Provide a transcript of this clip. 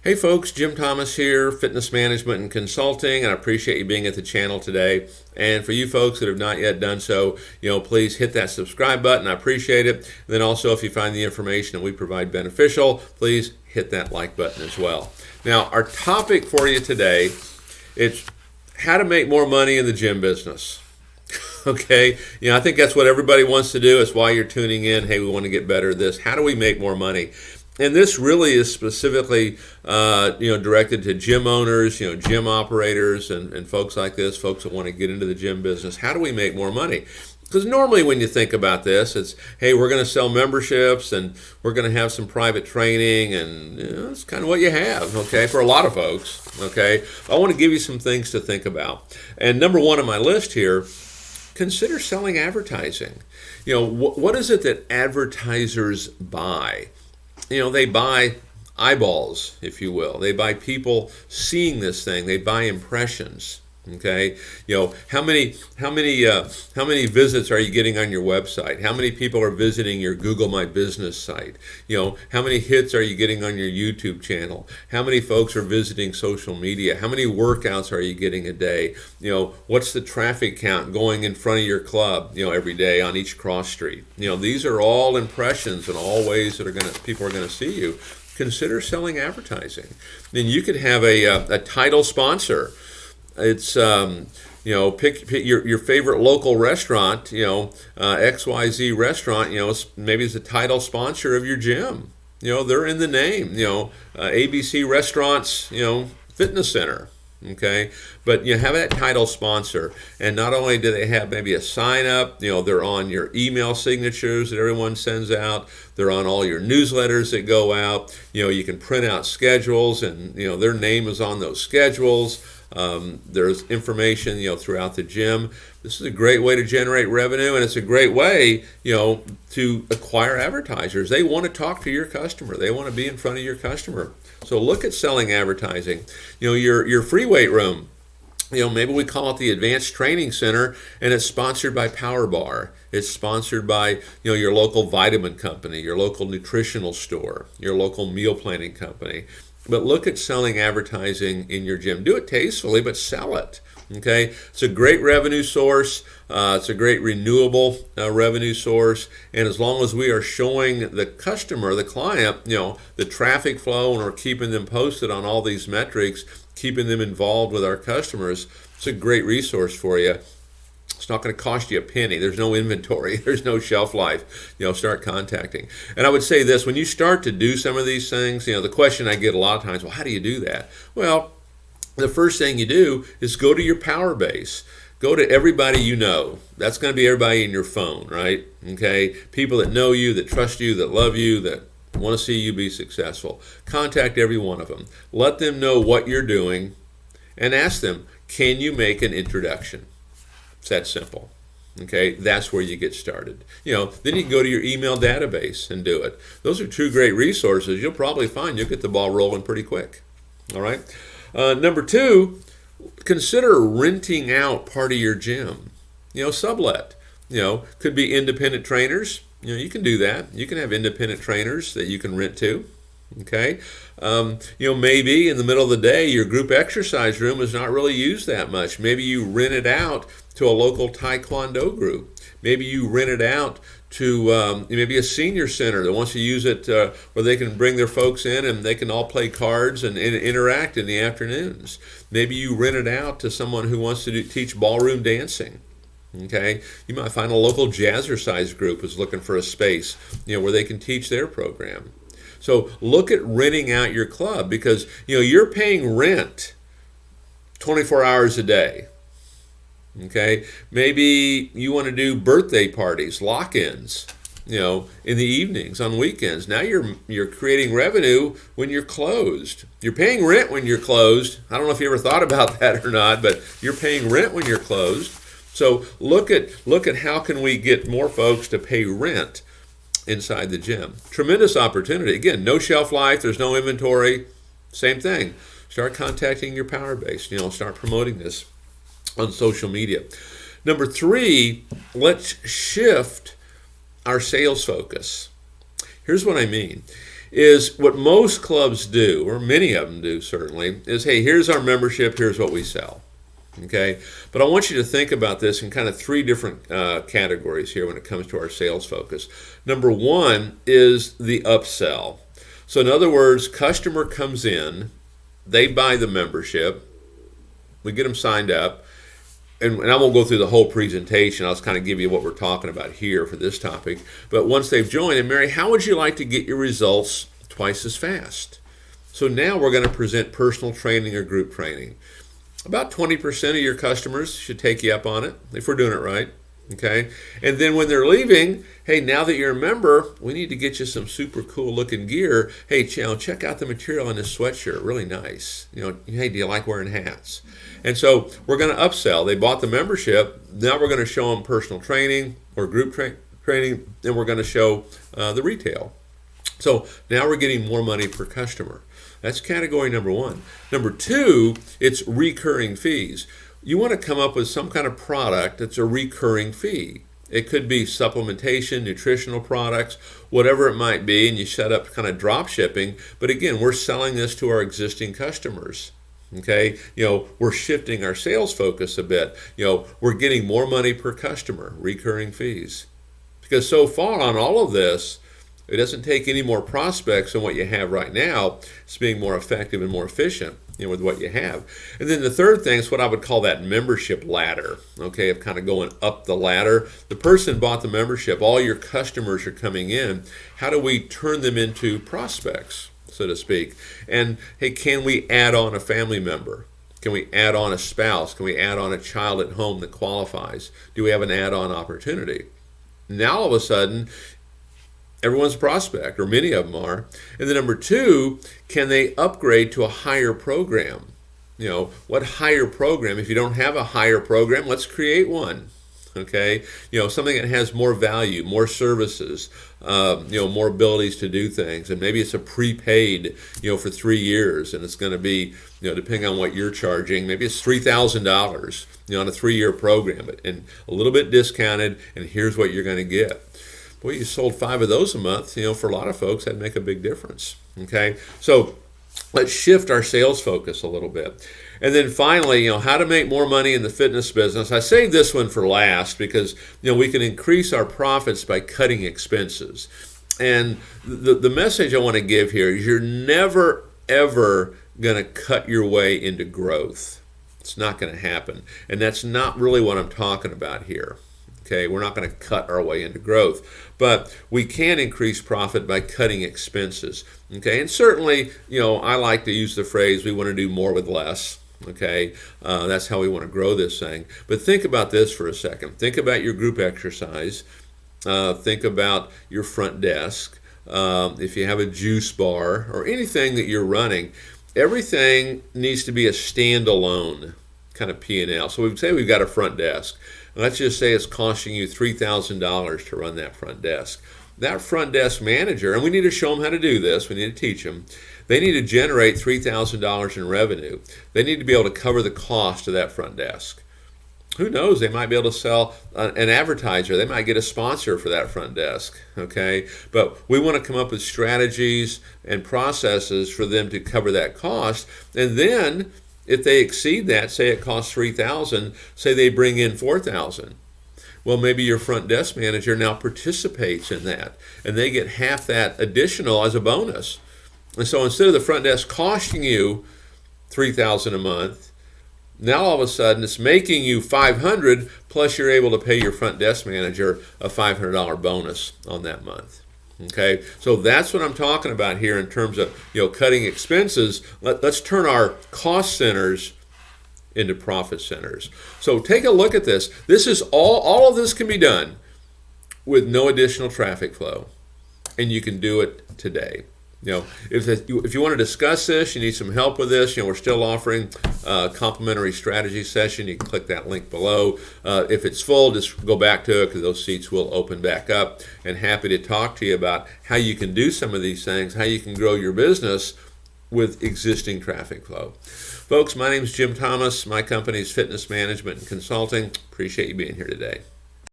Hey folks, Jim Thomas here, Fitness Management and Consulting, and I appreciate you being at the channel today. And for you folks that have not yet done so, please hit that subscribe button. I appreciate it. And then also, if you find the information that we provide beneficial, please hit that like button as well. Now, our topic for you today, it's how to make more money in the gym business. Okay, I think that's what everybody wants to do. It's why you're tuning in. Hey, we want to get better at this. How do we make more money? And this really is specifically, directed to gym owners, gym operators, and folks like this, folks that want to get into the gym business. How do we make more money? Because normally when you think about this, it's, hey, we're going to sell memberships and we're going to have some private training, and that's kind of what you have, okay, for a lot of folks, okay? I want to give you some things to think about. And number one on my list here, consider selling advertising. What is it that advertisers buy? They buy eyeballs, if you will. They buy people seeing this thing. They buy impressions. Okay, how many visits are you getting on your website? How many people are visiting your Google My Business site? How many hits are you getting on your YouTube channel? How many folks are visiting social media? How many workouts are you getting a day? What's the traffic count going in front of your club? Every day on each cross street. These are all impressions and all ways that people are gonna see you. Consider selling advertising. Then you could have a title sponsor. It's pick your favorite local restaurant, XYZ restaurant, maybe it's a title sponsor of your gym. They're in the name, ABC Restaurants, Fitness Center. Okay, but you have that title sponsor, and not only do they have maybe a sign up, they're on your email signatures that everyone sends out, they're on all your newsletters that go out, you can print out schedules, and their name is on those schedules. There's information, throughout the gym. This is a great way to generate revenue, and it's a great way, to acquire advertisers. They want to talk to your customer. They want to be in front of your customer. So look at selling advertising. Your free weight room. Maybe we call it the Advanced Training Center, and it's sponsored by Power Bar. It's sponsored by, your local vitamin company, your local nutritional store, your local meal planning company. But look at selling advertising in your gym. Do it tastefully, but sell it. Okay, it's a great revenue source. It's a great renewable revenue source. And as long as we are showing the customer, the client, the traffic flow, and we're keeping them posted on all these metrics, keeping them involved with our customers, it's a great resource for you. It's not going to cost you a penny. There's no inventory. There's no shelf life. Start contacting. And I would say this, when you start to do some of these things, the question I get a lot of times, well, how do you do that? Well, the first thing you do is go to your power base. Go to everybody you know. That's going to be everybody in your phone, right? Okay? People that know you, that trust you, that love you, that want to see you be successful. Contact every one of them. Let them know what you're doing and ask them, can you make an introduction? It's that simple. Okay, that's where you get started. Then you can go to your email database and do it. Those are two great resources. You'll probably find you'll get the ball rolling pretty quick. All right. Number two, consider renting out part of your gym. Sublet. Could be independent trainers. You can do that. You can have independent trainers that you can rent to. Okay, maybe in the middle of the day, your group exercise room is not really used that much. Maybe you rent it out to a local Taekwondo group. Maybe you rent it out to maybe a senior center that wants to use it where they can bring their folks in and they can all play cards and interact in the afternoons. Maybe you rent it out to someone who wants to teach ballroom dancing. Okay, you might find a local jazzercise group is looking for a space, where they can teach their program. So look at renting out your club, because you're paying rent 24 hours a day. Okay, maybe you want to do birthday parties, lock-ins, in the evenings, on weekends. Now you're creating revenue when you're closed. You're paying rent when you're closed. I don't know if you ever thought about that or not, but you're paying rent when you're closed. So look at how can we get more folks to pay rent inside the gym. Tremendous opportunity. Again, no shelf life, there's no inventory. Same thing. Start contacting your power base. Start promoting this on social media. Number three, let's shift our sales focus. Here's what I mean. is what most clubs do, or many of them do certainly, is, hey, here's our membership, here's what we sell. Okay, but I want you to think about this in kind of three different categories here when it comes to our sales focus. Number one is the upsell. So in other words, customer comes in, they buy the membership, we get them signed up, and I won't go through the whole presentation. I'll just kind of give you what we're talking about here for this topic. But once they've joined, and Mary, how would you like to get your results twice as fast? So now we're going to present personal training or group training. About 20% of your customers should take you up on it if we're doing it right. Okay, and then when they're leaving, hey, now that you're a member, we need to get you some super cool looking gear. Hey, check out the material in this sweatshirt, really nice. Hey, do you like wearing hats? And so we're going to upsell. They bought the membership. Now we're going to show them personal training or group training, and we're going to show the retail. So now we're getting more money per customer. That's category number one. Number two, it's recurring fees. You want to come up with some kind of product that's a recurring fee. It could be supplementation, nutritional products, whatever it might be, and you set up kind of drop shipping. But again, we're selling this to our existing customers. Okay, we're shifting our sales focus a bit. We're getting more money per customer, recurring fees. Because so far on all of this, it doesn't take any more prospects than what you have right now. It's being more effective and more efficient, with what you have. And then the third thing is what I would call that membership ladder, okay, of kind of going up the ladder. The person bought the membership, all your customers are coming in. How do we turn them into prospects, so to speak? And hey, can we add on a family member? Can we add on a spouse? Can we add on a child at home that qualifies? Do we have an add-on opportunity? Now all of a sudden, everyone's a prospect, or many of them are. And then number two, can they upgrade to a higher program? What higher program? If you don't have a higher program, let's create one. Okay, something that has more value, more services, more abilities to do things, and maybe it's a prepaid, for 3 years, and it's going to be, depending on what you're charging, maybe it's $3,000, on a 3-year program, and a little bit discounted, and here's what you're going to get. Boy, you sold 5 of those a month, for a lot of folks, that'd make a big difference. Okay, so let's shift our sales focus a little bit. And then finally, how to make more money in the fitness business. I saved this one for last because, we can increase our profits by cutting expenses. And the message I want to give here is you're never, ever going to cut your way into growth. It's not going to happen. And that's not really what I'm talking about here. Okay, we're not going to cut our way into growth, but we can increase profit by cutting expenses. Okay, and certainly, I like to use the phrase, we want to do more with less. Okay, that's how we want to grow this thing. But think about this for a second. Think about your group exercise. Think about your front desk. If you have a juice bar or anything that you're running, everything needs to be a standalone kind of P&L. So we'd say we've got a front desk. Let's just say it's costing you $3,000 to run that front desk. That front desk manager, and we need to show them how to do this, we need to teach them, they need to generate $3,000 in revenue. They need to be able to cover the cost of that front desk. Who knows, they might be able to sell an advertiser. They might get a sponsor for that front desk, okay? But we want to come up with strategies and processes for them to cover that cost. And then if they exceed that, say it costs $3,000, say they bring in $4,000. Well, maybe your front desk manager now participates in that, and they get half that additional as a bonus. And so instead of the front desk costing you $3,000 a month, now all of a sudden it's making you $500, plus you're able to pay your front desk manager a $500 bonus on that month. Okay, so that's what I'm talking about here in terms of cutting expenses. Let's turn our cost centers into profit centers. So take a look at this. This is all of this can be done with no additional traffic flow, and you can do it today. If you want to discuss this, you need some help with this, we're still offering a complimentary strategy session. You can click that link below. If it's full, just go back to it because those seats will open back up. And happy to talk to you about how you can do some of these things, how you can grow your business with existing traffic flow. Folks, my name is Jim Thomas. My company is Fitness Management and Consulting. Appreciate you being here today.